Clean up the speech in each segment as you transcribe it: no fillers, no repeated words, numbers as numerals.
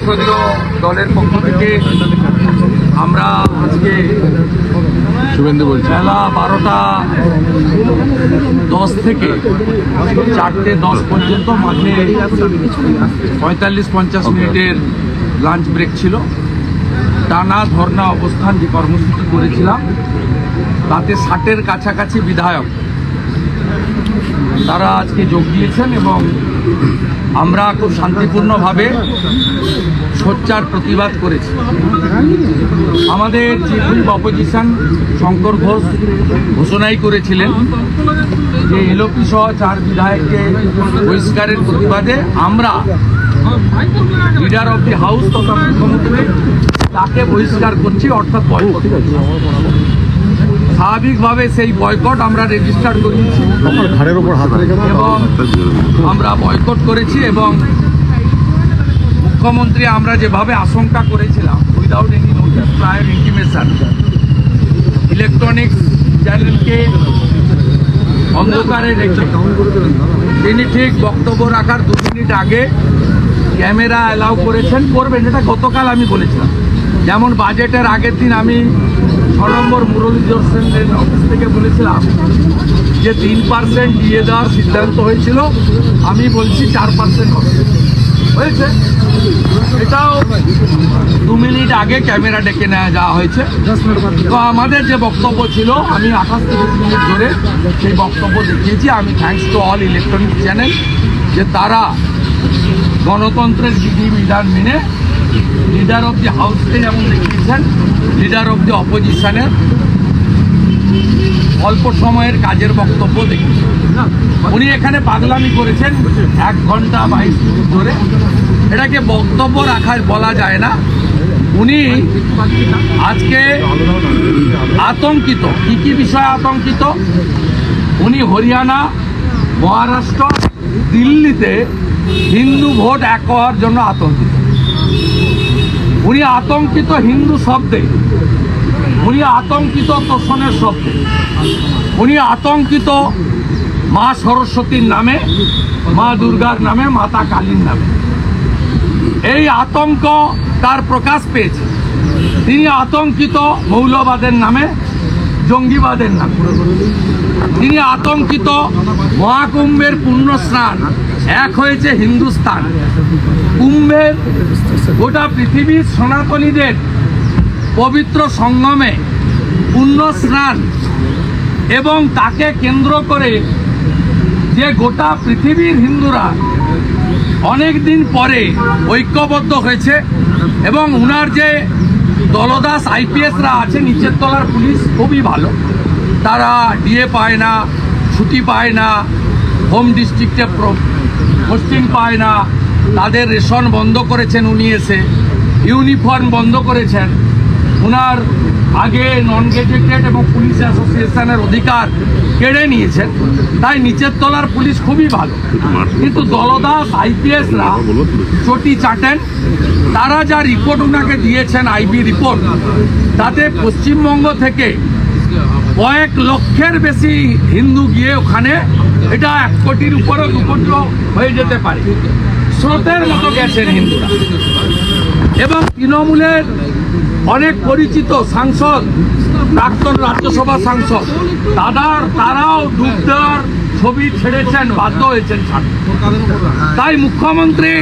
সংসদীয় দলের পক্ষ থেকে আমরা আজকে বেলা 12:10 থেকে 4:10 পর্যন্ত মাঝে 45-50 মিনিটের লাঞ্চ ব্রেক ছিল। টানা ধর্ণা অবস্থান যে কর্মসূচি করেছিলাম তাতে 60-এর কাছাকাছি বিধায়ক তারা আজকে যোগ দিয়েছেন এবং আমরা খুব শান্তিপূর্ণভাবে সোচ্চার প্রতিবাদ করেছি। আমাদের chief whip opposition Shankar Ghosh ঘোষণাই করেছিলেন যে এলওপি সহ 4 বিধায়ককে বহিষ্কারের প্রতিবাদে আমরা লিডার অফ দি হাউস তথা মুখ্যমন্ত্রী তাকে বহিষ্কার করছি, অর্থাৎ বয়কট। স্বাভাবিকভাবে সেই বয়কট আমরা রেজিস্টার করেছি এবং আমরা বয়কট করেছি এবং মুখ্যমন্ত্রী আমরা যেভাবে আশঙ্কা করেছিলাম without any notice prior intimation electronics চ্যানেলকে অন্ধকারে রেখে তিনি ঠিক বক্তব্য রাখার 2 মিনিট আগে ক্যামেরা অ্যালাউ করেছেন, করবেন। এটা গতকাল আমি বলেছিলাম। যেমন বাজেটের আগের দিন আমি 6 নম্বর মুরলীধর সেনের অফিস থেকে বলেছিলাম যে 3% দিয়ে দেওয়ার সিদ্ধান্ত হয়েছিল, আমি বলছি 4% হয়েছে। এটাও 2 মিনিট আগে ক্যামেরা ডেকে নেওয়া যাওয়া হয়েছে। তো আমাদের যে বক্তব্য ছিল আমি 28-30 মিনিট ধরে সেই বক্তব্য দেখিয়েছি। আমি thanks to all electronic channel যে তারা গণতন্ত্রের বিধিবিধান মেনে লিডার অফ দি হাউসকে যেমন দেখিয়েছেন, লিডার অফ দি অপোজিশনের অল্প সময়ের কাজের বক্তব্য দেখিয়েছেন। উনি এখানে পাগলামি করেছেন 1 ঘন্টা 22 মিনিট ধরে। এটাকে বক্তব্য রাখার বলা যায় না। উনি আজকে আতঙ্কিত। কি বিষয়ে আতঙ্কিত? উনি হরিয়ানা, মহারাষ্ট্র, দিল্লিতে হিন্দু ভোট এক হওয়ার জন্য আতঙ্কিত। উনি আতঙ্কিত হিন্দু শব্দে, উনি আতঙ্কিত তোষণের শব্দে, উনি আতঙ্কিত মা সরস্বতীর নামে, মা দুর্গার নামে, মাতা কালীর নামে। এই আতঙ্ক তার প্রকাশ পেয়েছে। তিনি আতঙ্কিত মৌলবাদের নামে, জঙ্গিবাদের নামে। তিনি আতঙ্কিত মহাকুম্ভের পুণ্য স্নান এক হয়েছে হিন্দুস্তান। কুম্ভের গোটা পৃথিবীর সনাতনীদের পবিত্র সঙ্গমে পুণ্য স্নান এবং তাকে কেন্দ্র করে যে গোটা পৃথিবীর হিন্দুরা অনেক দিন পরে ঐক্যবদ্ধ হয়েছে এবং উনার যে দলদাস আইপিএসরা আছে, নিচের তলার পুলিশ খুবই ভালো, তারা ডিএ পায় না, ছুটি পায় না, হোম ডিস্ট্রিক্টে পোস্টিং পায় না, তাদের রেশন বন্ধ করেছেন উনি এসে, ইউনিফর্ম বন্ধ করেছেন, উনার আগে নন গেজেটেড এবং পুলিশ অ্যাসোসিয়েশনের অধিকার কেড়ে নিয়েছেন। তাই নিচের তলার পুলিশ খুবই ভালো, কিন্তু দলদাস আইপিএসরা চটি চাটেন। তারা যা রিপোর্ট ওনাকে দিয়েছেন, আইবি রিপোর্ট, তাতে পশ্চিমবঙ্গ থেকে কয়েক লক্ষের বেশি হিন্দু গিয়ে ওখানে, এটা 1 কোটির উপরেও 2 কোটিও হয়ে যেতে পারে, স্রোতের মতো গেছেন হিন্দুরা। এবং তৃণমূলের অনেক পরিচিত সাংসদ, প্রাক্তন রাজ্যসভা সাংসদ, তারাও ডুব দেওয়ার ছবি ছেড়েছেন, বাধ্য হয়েছেন ছাড়তে। তাই মুখ্যমন্ত্রী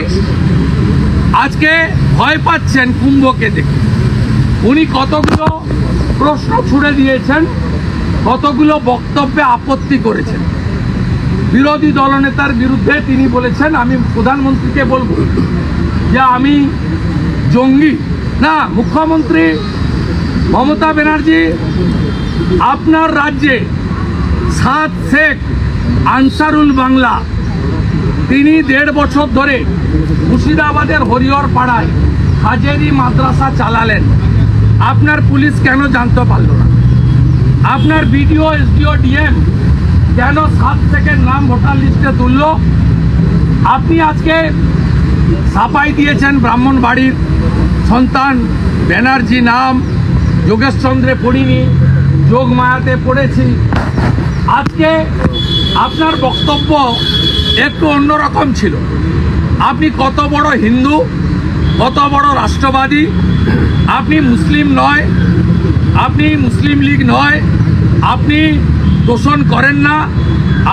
আজকে ভয় পাচ্ছেন কুম্ভকে দেখে। উনি কতগুলো প্রশ্ন ছুড়ে দিয়েছেন, কতগুলো বক্তব্যে আপত্তি করেছেন। বিরোধী দলনেতার বিরুদ্ধে তিনি বলেছেন, আমি প্রধানমন্ত্রীকে বলবো যে আমি জঙ্গি না। মুখ্যমন্ত্রী মমতা ব্যানার্জি, আপনার রাজ্যে 7 শেখ আনসারুল বাংলা, তিনি 1.5 বছর ধরে মুর্শিদাবাদের হরিহর পাড়ায় হাজেরি মাদ্রাসা চালালেন। আপনার পুলিশ কেন জানতে পারল না? আপনার বিডিও, এসডিও, ডিএম কেন 7 শেখের নাম ভোটার লিস্টে তুলল? আপনি আজকে ছাপাই দিয়েছেন ব্রাহ্মণবাড়ির সন্তান ব্যানার্জি নাম, যোগেশচন্দ্রে পড়িনি, যোগমায়াতে পড়েছি। আজকে আপনার বক্তব্য একটু অন্যরকম ছিল। আপনি কত বড় হিন্দু, কত বড় রাষ্ট্রবাদী। আপনি মুসলিম নয়, আপনি মুসলিম লীগ নয়, আপনি তোষণ করেন না,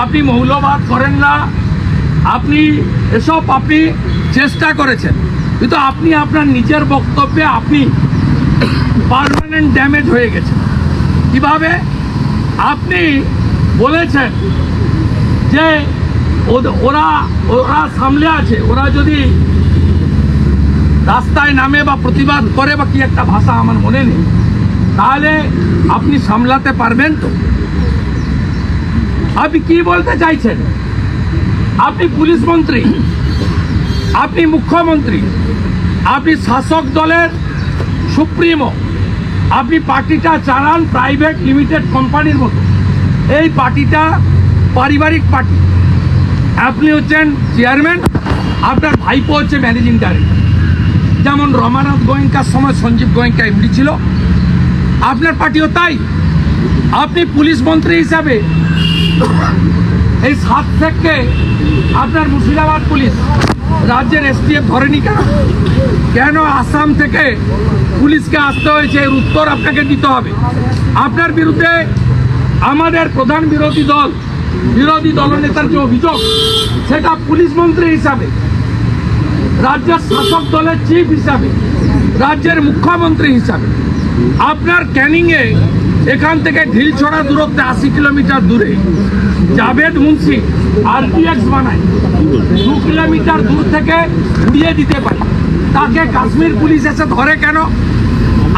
আপনি মৌলবাদ করেন না, আপনি এসব আপনি চেষ্টা করেছেন, কিন্তু আপনি আপনার নিজের বক্তব্যে আপনি পার্মানেন্ট ড্যামেজ হয়ে গেছেন। কিভাবে? আপনি বলেছেন যে ওরা সামলে আছে, ওরা যদি রাস্তায় নামে বা প্রতিবাদ করে বা কি একটা ভাষা আমার মনে নেই, তাহলে আপনি সামলাতে পারবেন তো? আপনি কি বলতে চাইছেন? আপনি পুলিশ মন্ত্রী, আপনি মুখ্যমন্ত্রী, আপনি শাসক দলের সুপ্রিমো, আপনি পার্টিটা চালান প্রাইভেট লিমিটেড কোম্পানির মতো। এই পার্টিটা পারিবারিক পার্টি, আপনি হচ্ছেন চেয়ারম্যান, আপনার ভাইপো হচ্ছে ম্যানেজিং ডাইরেক্টর। যেমন রমানাথ গোয়েঙ্কার সময় সঞ্জীব গোয়েঙ্কা এমডি ছিল, আপনার পার্টিও তাই। আপনি পুলিশ মন্ত্রী হিসাবে এই 7 থেকে আপনার মুর্শিদাবাদ পুলিশ রাজ্যের এসটিএফ ধরেনি কেন? কেন আসাম থেকে পুলিশকে আসতে হয়েছে? এর উত্তর আপনাকে দিতে হবে। আপনার বিরুদ্ধে আমাদের প্রধান বিরোধী দলনেতার যে অভিযোগ, সেটা পুলিশ মন্ত্রী হিসাবে, রাজ্যের শাসক দলের চিফ হিসাবে, রাজ্যের মুখ্যমন্ত্রী হিসাবে আপনার ক্যানিংয়ে এখান থেকে ঢিলছড়া দূরত্বে 80 কিলোমিটার দূরে জাভেদ মুন্সি আরপিএক্স বানায় 2 কিলোমিটার দূর থেকে উড়িয়ে দিতে পারে। তাকে কাশ্মীর পুলিশ এসে ধরে কেন?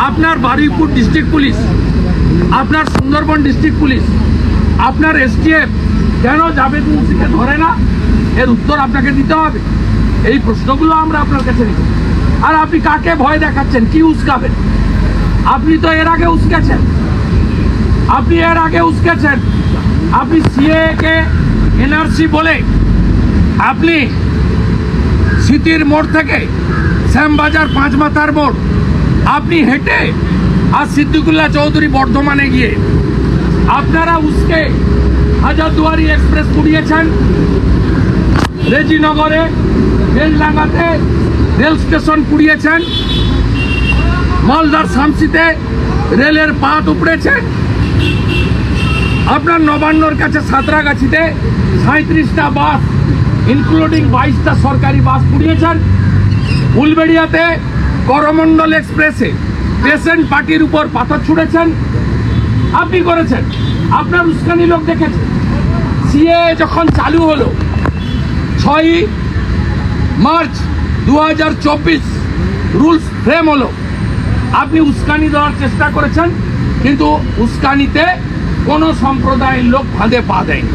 আপনার বারুইপুর ডিস্ট্রিক্ট পুলিশ, আপনার সুন্দরবন ডিস্ট্রিক্ট পুলিশ, আপনার এসটিএফ কেন জাভেদ মুন্সিকে ধরে না? এর উত্তর আপনাকে দিতে হবে। এই প্রশ্নগুলো আমরা আপনার কাছে রেখে, আর আপনি কাকে ভয় দেখাচ্ছেন? কি উস্কাবেন? আপনি তো এর আগে উস্কেছেন, আপনি সিএ কে এনআরসি বলে আপনি সিটির মোড় থেকে শ্যামবাজার 5 মাথার মোড় আপনি হেঁটে আর সিদ্দিকুল্লাহ চৌধুরী বর্ধমানে গিয়ে আপনারা উস্কে হাজারদুয়ারি এক্সপ্রেস পুড়িয়েছেন, রেজিনগরে বেলডাঙ্গাতে রেল স্টেশন পুড়িয়েছেন, মালদার শামসিতে রেলের পাত উপড়েছেন, আপনার নবান্নর কাছে সাঁতরাগাছিতে 37টা বাস ইনক্লুডিং 22টা সরকারি বাস পুড়িয়েছেন, উলবেড়িয়াতে করমণ্ডল এক্সপ্রেসে পেশেন্ট পার্টির উপর পাথর ছুঁড়েছেন, আপনি করেছেন। আপনার উস্কানি লোক দেখেছে। সিএ যখন চালু হলো 6 মার্চ 2024 রুলস ফ্রেম হলো, আপনি উস্কানি দেওয়ার চেষ্টা করেছেন, কিন্তু উস্কানিতে কোনো সম্প্রদায়ের লোক ফাঁদে পা দেয়নি।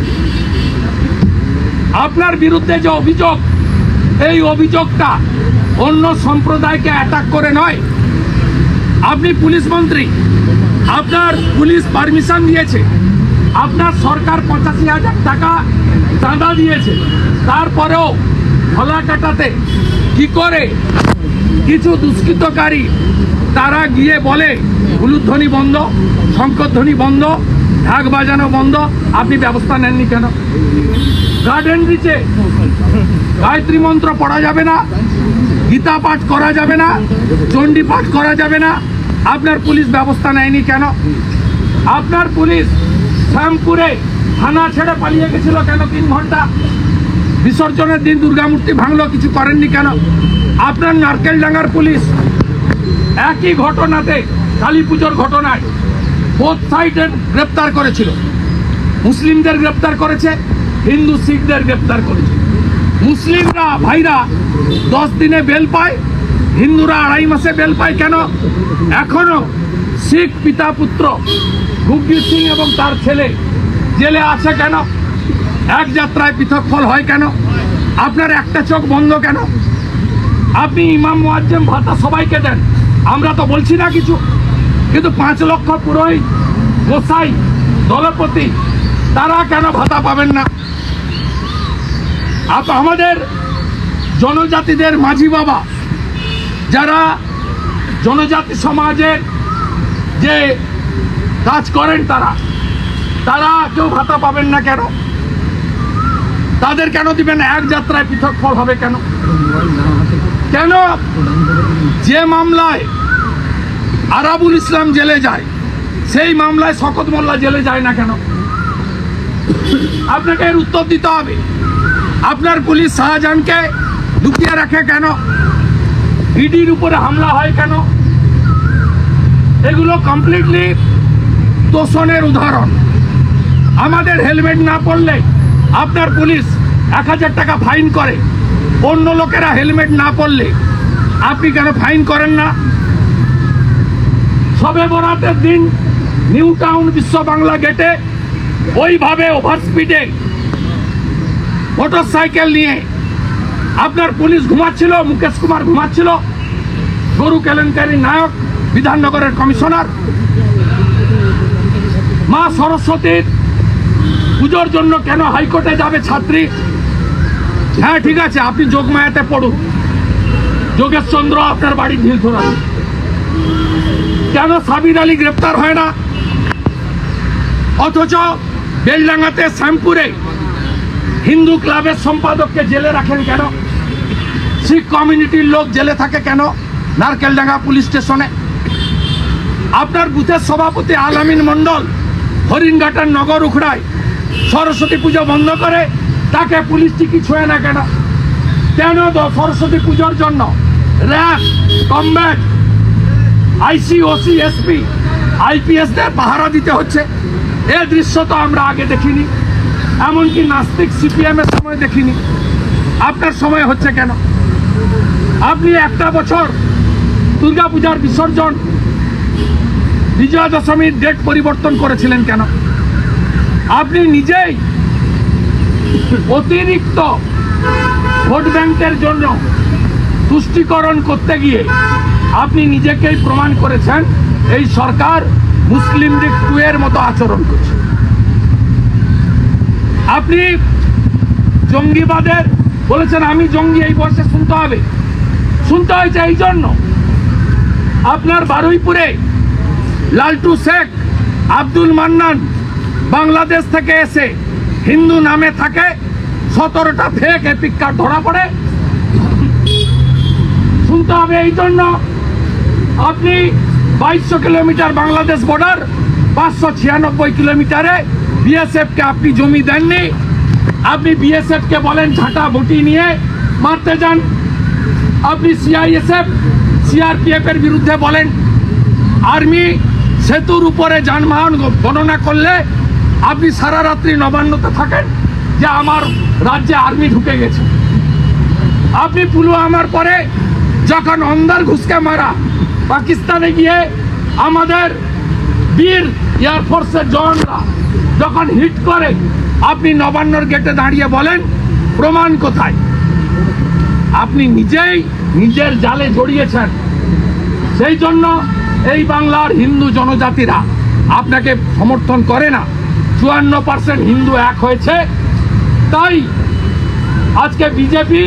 আপনার বিরুদ্ধে যে অভিযোগ, এই অভিযোগটা অন্য সম্প্রদায়কে অ্যাটাক করে নয়। আপনি পুলিশ মন্ত্রী, আপনার পুলিশ পারমিশন দিয়েছে, আপনার সরকার 85,000 টাকা চাঁদা দিয়েছে, তারপরেও ধলাকাটাতে কি করে কিছু দুষ্কৃতকারী তারা গিয়ে বলে উলুধ্বনি বন্ধ, শঙ্করধ্বনি বন্ধ, ঢাক বাজানো বন্ধ, আপনি ব্যবস্থা নেননি কেন? গার্ডেন রিচে গায়ত্রী মন্ত্র পড়া যাবে না, গীতা পাঠ করা যাবে না, চণ্ডী পাঠ করা যাবে না, আপনার পুলিশ ব্যবস্থা নেয়নি কেন? আপনার পুলিশ শ্যামপুরে থানা ছেড়ে পালিয়ে গেছিল কেন? 3 ঘন্টা বিসর্জনের দিন দুর্গা মূর্তি ভাঙলো, কিছু করেননি কেন? আপনার নারকেলডাঙ্গার পুলিশ একই ঘটনাতে, কালী পুজোর ঘটনায় বোথ সাইডের গ্রেপ্তার করেছিল। মুসলিমদের গ্রেপ্তার করেছে, হিন্দু শিখদের গ্রেপ্তার করেছে। মুসলিমরা ভাইরা 10 দিনে বেল পায়, হিন্দুরা 2.5 মাসে বেল পায় কেন? এখনো শিখ পিতা পুত্র গুরজিৎ সিং এবং তার ছেলে জেলে আছে কেন? এক যাত্রায় পৃথক ফল হয় কেন? আপনার একটা চোখ বন্ধ কেন? আপনি ইমাম মুয়াজ্জেম ভাতা সবাইকে দেন, আমরা তো বলছি না কিছু, কিন্তু 5 লক্ষ পুরোহিত, গোসাই, দলপতি তারা কেন ভাতা পাবেন না? আমাদের জনজাতিদের মাঝি বাবা যারা জনজাতি সমাজের যে কাজ করেন তারা কেউ ভাতা পাবেন না কেন? তাদের কেন দিবেন? এক যাত্রায় পৃথক ফল হবে কেন? কেন মামলায় আরাবুল ইসলাম জেলে যায়, সেই মামলায় শকত মোল্লা জেলে যায় না কেন? আপনাকে এর উত্তর দিতে হবে। আপনার পুলিশ শাহজাহানকে লুকিয়ে রাখে কেন? ইডির উপরে হামলা হয় কেন? এগুলো কমপ্লিটলি তোষণের উদাহরণ। আমাদের হেলমেট না পরলে আপনার পুলিশ 1000 টাকা ফাইন করে, অন্য লোকেরা হেলমেট না পরলে আপনি কেন ফাইন করেন না? শবে বরাতের দিন নিউ টাউন বিশ্ব বাংলা গেটে ওইভাবে ওভার স্পিডে মোটরসাইকেল নিয়ে আপনার পুলিশ ঘুমাচ্ছিল, মুকেশ কুমার ঘুমাচ্ছিল, গরু কেলেঙ্কারি নায়ক, বিধাননগরের কমিশনার। মা সরস্বতীর পুজোর জন্য কেন হাইকোর্টে যাবে ছাত্রী? হ্যাঁ ঠিক আছে, আপনি যোগমায়াতে পড়ুন, যোগেশ চন্দ্র আপনার বাড়ি ঢিল ধরান। কেন সাবির আলী গ্রেপ্তার হয় না? অথচ বেলডাঙ্গাতে শ্যামপুরে হিন্দু ক্লাবের সম্পাদককে জেলে রাখেন কেন? শিখ কমিউনিটির লোক জেলে থাকে কেন নারকেলডাঙ্গা পুলিশ স্টেশনে? আপনার বুথের সভাপতি আলামিন মণ্ডল হরিণঘাটার নগর উখড়ায় সরস্বতী পুজো বন্ধ করে, তাকে পুলিশ টিকি ছোঁয় না কেন? কেন সরস্বতী পুজোর জন্য র্যাব, কমব্যাট, আইসি, ওসি, এসপি, আইপিএসদের পাহারা দিতে হচ্ছে? এ দৃশ্য তো আমরা আগে দেখিনি, এমনকি নাস্তিক সিপিএমের সময় দেখিনি। আপনার সময় হচ্ছে কেন? আপনি একটা বছর দুর্গাপূজার বিসর্জন, বিজয়া দশমীর ডেট পরিবর্তন করেছিলেন কেন? আপনি নিজেই অতিরিক্ত ভোট ব্যাংকের জন্য তুষ্টিকরণ করতে গিয়ে আপনি নিজেকেই প্রমাণ করেছেন এই সরকার মুসলিম লীগ 2 এর মতো আচরণ করছে। আপনি জঙ্গিবাদের বলেছেন আমি জঙ্গি, এই বয়সে শুনতে হবে, শুনতে হয়েছে এই জন্য আপনার বারুইপুরে লালটু শেখ, আব্দুল মান্নান বাংলাদেশ থেকে এসে হিন্দু নামে থাকে, 17টা ফেক এপিক কার্ড ধরা পড়ে, শুনতে হবে এই জন্য আপনি 2200 কিলোমিটার বাংলাদেশ বর্ডার, 596 কিলোমিটারে বিএসএফকে আপনি জমি দেননি। আপনি বিএসএফকে বলেন ঝাঁটা বটি নিয়ে মারতে যান, আপনি সিআইএসএফ, সিআরপিএফ এর বিরুদ্ধে বলেন। আর্মি সেতুর উপরে যানবাহন গণনা করলে আপনি সারা রাত্রি নবান্নতে থাকেন যে আমার রাজ্যে আর্মি ঢুকে গেছে। আপনি পুলওয়ামার পরে যখন অন্দার ঘুষকে মারা পাকিস্তানে গিয়ে আমাদের বীর এয়ারফোর্সের জওয়ানরা যখন হিট করে, আপনি নবান্নর গেটে দাঁড়িয়ে বলেন প্রমাণ কোথায়? আপনি নিজেই নিজের জালে জড়িয়েছেন। সেই জন্য এই বাংলার হিন্দু জনজাতিরা আপনাকে সমর্থন করে না। 54% হিন্দু এক হয়েছে, তাই আজকে বিজেপি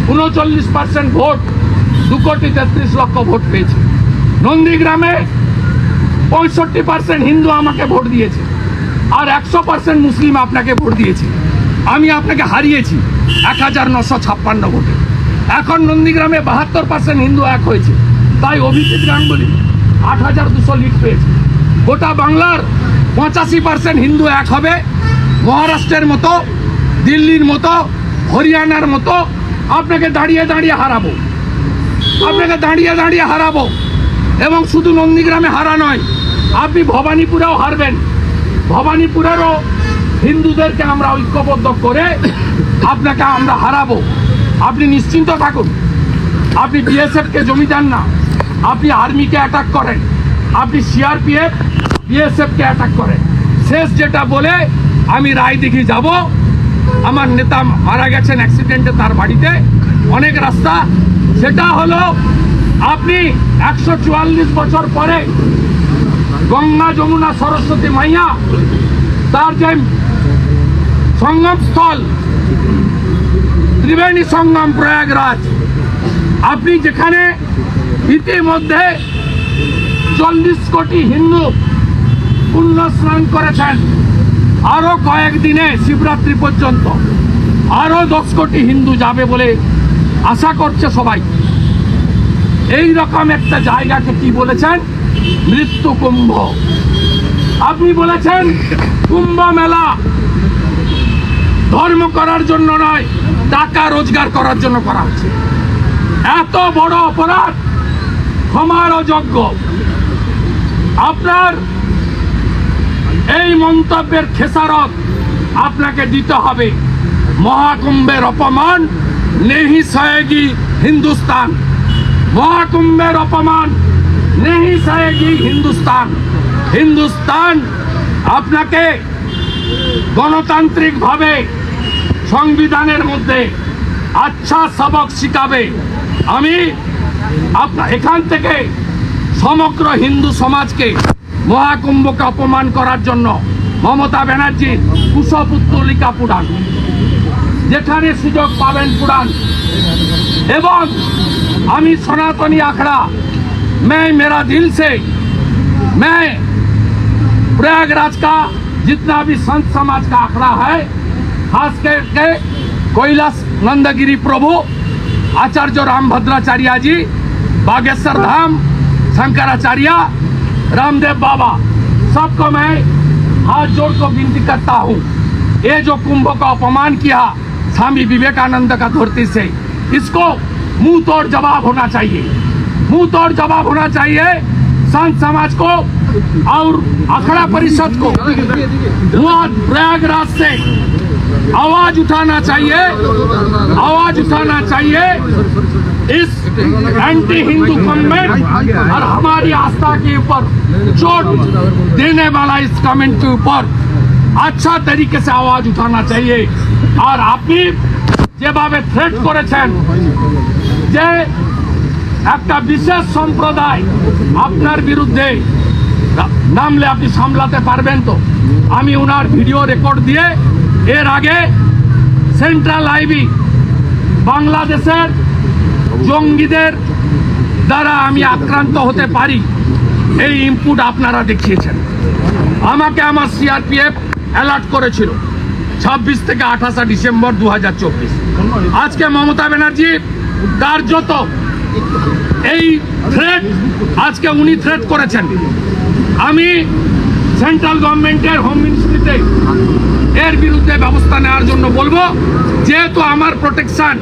39% ভোট, 2,33,00,000 ভোট পেয়েছে। নন্দীগ্রামে 65% হিন্দু আমাকে ভোট দিয়েছে, আর 100% মুসলিম আপনাকে ভোট দিয়েছে। আমি আপনাকে হারিয়েছি 1956 ভোটে। এখন নন্দীগ্রামে 72% হিন্দু এক হয়েছে, তাই অভিজিৎ গাঙ্গুলি 8,200 লিড পেয়েছে। গোটা বাংলার 85% হিন্দু এক হবে। মহারাষ্ট্রের মতো, দিল্লির মতো, হরিয়ানার মতো আপনাকে দাঁড়িয়ে দাঁড়িয়ে হারাবো, আপনাকে দাঁড়িয়ে দাঁড়িয়ে হারাবো। এবং শুধু নন্দীগ্রামে হারা নয়, আপনি ভবানীপুরেও হারবেন। ভবানীপুরেরও হিন্দুদেরকে আমরা ঐক্যবদ্ধ করে আপনাকে আমরা হারাবো। আপনি নিশ্চিন্ত থাকুন। আপনি বিএসএফকে জমি দেন না, আপনি আর্মিকে অ্যাটাক করেন, আপনি সিআরপিএফ, বিএসএফকে অ্যাটাক করেন। শেষ যেটা বলে আমি রায়দিঘি যাব, আমার নেতা মারা গেছেন অ্যাক্সিডেন্টে, তার বাড়িতে অনেক রাস্তা, সেটা হলো আপনি 144 বছর পরে গঙ্গা, যমুনা, সরস্বতী মাইয়া তার যে সঙ্গমস্থল ত্রিবেণী সঙ্গম প্রয়াগরাজ, আপনি যেখানে ইতিমধ্যে 40 কোটি হিন্দু পুণ্য স্নান করেছেন, আরো কয়েকদিনে শিবরাত্রি পর্যন্ত আরো 10 কোটি হিন্দু যাবে বলে আশা করছে সবাই। এই রকম একটা জায়গাকে কি বলেছেন? মৃত্যু কুম্ভ। আপনি বলেছেন কুম্ভ মেলা ধর্ম করার জন্য নয়, টাকা রোজগার করার জন্য করা হচ্ছে। এত বড় অপরাধ ক্ষমার অযোগ্য। আপনার এই মন্তব্যের খেসারত আপনাকে দিতে হবে। মহাকুম্ভের অপমান নেহি সহেগি হিন্দুস্তান। মহাকুম্ভের অপমান নেহি সহেগি হিন্দুস্তান। হিন্দুস্তান আপনাকে গণতান্ত্রিকভাবে সংবিধানের মধ্যে আচ্ছা সবক শিখাবে। আমি এখান থেকে সমগ্র হিন্দু সমাজকে মহাকুম্ভকে অপমান করার জন্য মমতা ব্যানার্জি কুশপুত্তলিকা পুরাণ, যেখানে সুযোগ পাবেন পুরাণ। এবং আমি सनातनी आखड़ा, मैं मेरा दिल से मैं प्रयागराज का जितना भी संत समाज का आखड़ा है, खास करके कैलाश नंदगिरी प्रभु आचार्य रामभद्राचार्य जी, बागेश्वर धाम शंकराचार्य, रामदेव बाबा, सबको मैं हाथ जोड़ को विनती करता हूँ। ये जो कुंभ का अपमान किया स्वामी विवेकानंद का धरती से, इसको मुंह तोड़ जवाब होना चाहिए। मुंह तोड़ जवाब होना चाहिए संत समाज को और अखाड़ा परिषद को। वहाँ प्रयागराज से आवाज उठाना चाहिए, आवाज उठाना चाहिए इस एंटी हिंदू कमेंट और हमारी आस्था के ऊपर चोट देने वाला इस कमेंट के ऊपर अच्छा तरीके से आवाज उठाना चाहिए। और আপনি যেভাবে থ্রেট করেছেন যে একটা বিশেষ সম্প্রদায় আপনার বিরুদ্ধে নামলে আপনি সামলাতে পারবেন তো? আমি ওনার ভিডিও রেকর্ড দিয়ে এর আগে সেন্ট্রাল আইবি বাংলাদেশের জঙ্গিদের দ্বারা আমি আক্রান্ত হতে পারি এই ইনপুট আপনারা দেখিয়েছেন। আমাকে আমার সিআরপিএফ অ্যালার্ট করেছিল 26 থেকে 28 ডিসেম্বর 2024। আজকে মমতা ব্যানার্জি কার্যত এই থ্রেট আজকে উনি থ্রেট করেছেন। আমি সেন্ট্রাল গভর্নমেন্টের হোম মিনিস্ট্রিতে এর বিরুদ্ধে ব্যবস্থা নেওয়ার জন্য বলবো। যেহেতু আমার প্রোটেকশন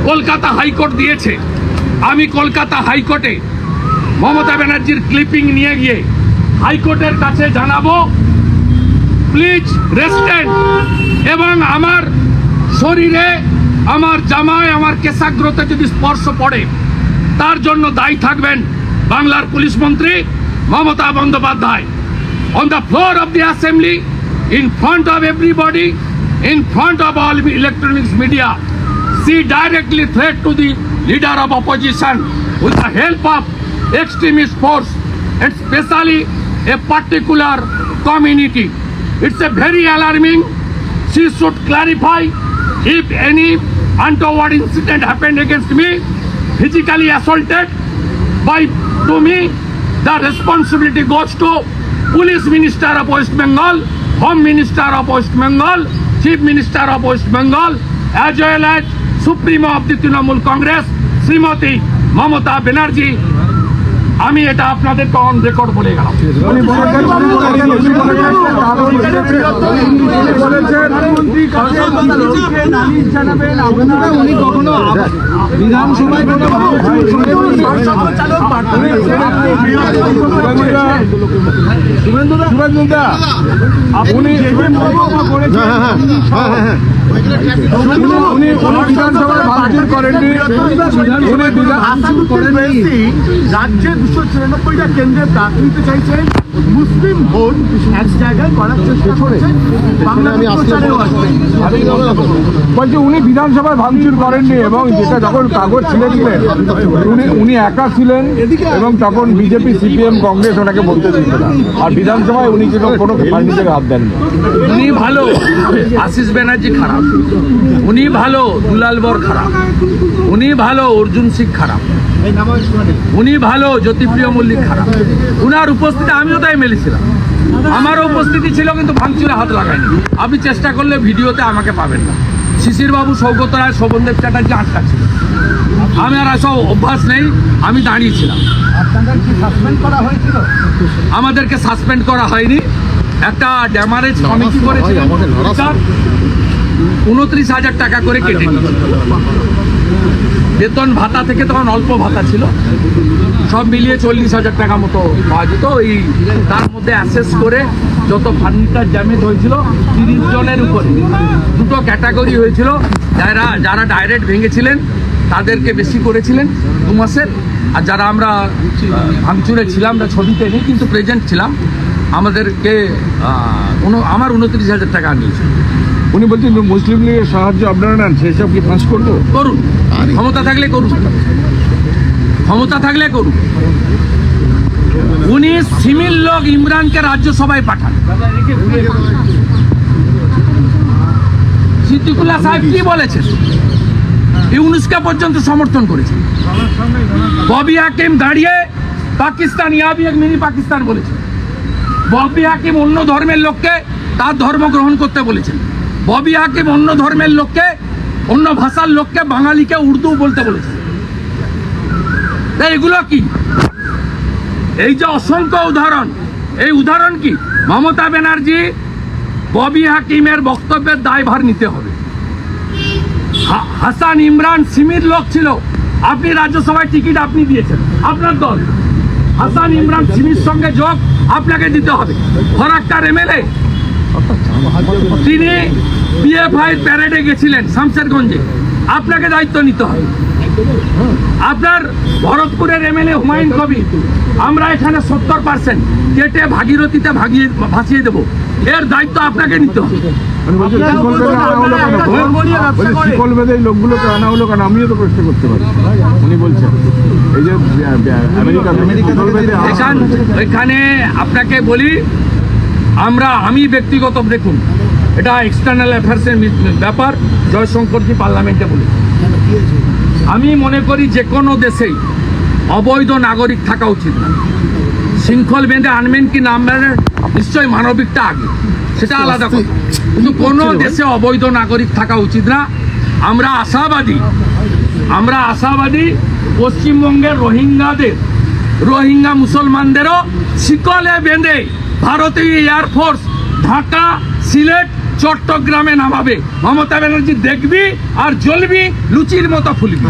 কলকাতা হাইকোর্ট দিয়েছে, আমি কলকাতা হাইকোর্টে মমতা ব্যানার্জির ক্লিপিং নিয়ে গিয়ে হাইকোর্টের কাছে জানাবো প্লিজ রেস্টেন্ট, এবং আমার শরীরে আমার জামায় আমার কেশাগ্রতে যদি স্পর্শ পড়ে তার জন্য দায়ী থাকবেন বাংলার পুলিশ মন্ত্রী Mamata Bandyopadhyay. On the floor of the assembly, in front of everybody, in front of all electronics media, she directly threat to the leader of opposition with the help of extremist force, and especially a particular community. It's a very alarming. She should clarify if any untoward incident happened against me, physically assaulted to me, the responsibility goes to Police Minister of West Bengal, Home Minister of West Bengal, Chief Minister of West Bengal, as well as Supremo of the Trinamool Congress, Srimati Mamata Banerjee। আমি এটা আপনাদেরকে on record বলে গেলাম। রাজ্যে 294টা কেন্দ্রে প্রার্থী দিতে চাইছেন, মুসলিম ভোট এক জায়গায় করার চেষ্টা করেছেন। বলছি উনি বিধানসভায় ভাঙচুর করেননি, এবং যেটা যখন কাগজ ছিঁড়েছিলেন উনি একা ছিলেন, এবং তখন বিজেপি সিপিএম কংগ্রেস ওনাকে বলতে দিত না, আর বিধানসভায় উনি কোনো ফার্নিচারে হাত দেননি। উনি ভালো, আশিস ব্যানার্জি খারাপ, উনি ভালো, দুলাল বর খারাপ, উনি ভালো, অর্জুন সিং খারাপ, উনি ভালো, জ্যোতিপ্রিয় মল্লিক খারাপ। উনার উপস্থিতি আমিও তাই মেলেছিলাম, আমারও উপস্থিতি ছিল, কিন্তু ভাঙচুরে হাত লাগায়নি। আপনি চেষ্টা করলে ভিডিওতে আমাকে পাবেন না। শিশির বাবু, সৌগত রায়, শোভনদেব চ্যাটার্জি আটকা ছিল। আমার আসা অভ্যাস নেই, আমি দাঁড়িয়েছিলাম। আমাদেরকে সাসপেন্ড করা হয়নি, একটা ড্যামারেজ কমিটি করেছিল, 29,000 টাকা করে কেটে নিয়েছে। বেতন ভাতা থেকে তখন অল্প ভাতা ছিল, সব মিলিয়ে 40,000 টাকা মতো পাওয়া যেত। এই তার মধ্যে অ্যাসেস করে যত ফার্নিচার ড্যামেজ হয়েছিল 30 জনের উপরে, দুটো ক্যাটাগরি হয়েছিল। যারা ডাইরেক্ট ভেঙেছিলেন তাদেরকে বেশি করেছিলেন 2 মাসের, আর যারা আমরা ভাঙচুরে ছিলাম, আমরা ছবিতে নেই কিন্তু প্রেজেন্ট ছিলাম, আমাদেরকে আমার 29,000 টাকা নিয়েছে। উনি বলছেন মুসলিম লীগের সাহায্য আপনারা নেন, সেসব কি ফাঁস করবো? করুন, ক্ষমতা থাকলে করুন, ক্ষমতা থাকলে করুন। উনি সিমিল লোক ইমরানকে রাজ্যসভায় পাঠান। সিদ্দিকুল্লাহ সাহেব কি বলেছেন? ইউনুসকে পর্যন্ত সমর্থন করেছেন। ববি হাকিম দাঁড়িয়ে পাকিস্তান ইয়াবি এক মিনি পাকিস্তান বলেছেন। ববি হাকিম অন্য ধর্মের লোককে তার ধর্ম গ্রহণ করতে বলেছেন। ববি হাকিম অন্য ধর্মের লোককে, অন্য ভাষার লোককে, বাঙালিকে উর্দু বলতে বলেছেন। এগুলো কি? এই যে অসংখ্য উদাহরণ, এই উদাহরণ কি? মমতা ব্যানার্জি ববি হাকিমের বক্তব্যের দায়ভার নিতে হবে। হাসান ইমরান সিমির লোক ছিল, আপনি রাজ্যসভায় টিকিট আপনি দিয়েছেন, আপনার দল। হাসান ইমরান সিমির সঙ্গে যোগ আপনাকে দিতে হবে। ফরাক্কার এমএলএ, তিনি পিএফআই প্যারেডে গেছিলেন শামশেরগঞ্জে, আপনাকে দায়িত্ব নিতে হবে। আপনার ভরতপুরের এমএলএ হুমায়ুন কবির, আমরা এখানে 70% কেটে ভাগীরথীতে ভাসিয়ে দেব, এর দায়িত্ব আপনাকে নিতে হবে। শিকল বেঁধে এই লোকগুলোকে আনা হলো কেন? আমিও তো প্রশ্ন করতে পারি। উনি বলছেন এই যে এখানে আপনাকে বলি, আমি ব্যক্তিগত, দেখুন এটা এক্সটার্নাল অ্যাফেয়ার্সের ব্যাপার, জয়শঙ্করজি পার্লামেন্টে বলি, আমি মনে করি যে কোনো দেশেই অবৈধ নাগরিক থাকা উচিত না। শৃঙ্খল বেঁধে আনবেন কি না আনবেন, নিশ্চয়ই মানবিকটা আগে, সেটা আলাদা কথা, কিন্তু কোনো দেশে অবৈধ নাগরিক থাকা উচিত না। আমরা আশাবাদী পশ্চিমবঙ্গের রোহিঙ্গা মুসলমানদেরও শিকলে বেঁধে ভারতীয় এয়ারফোর্স ঢাকা, সিলেট, চট্টগ্রামে নামাবে। মমতা ব্যানার্জি দেখবি আর জ্বলবি, লুচির মতো ফুলবি।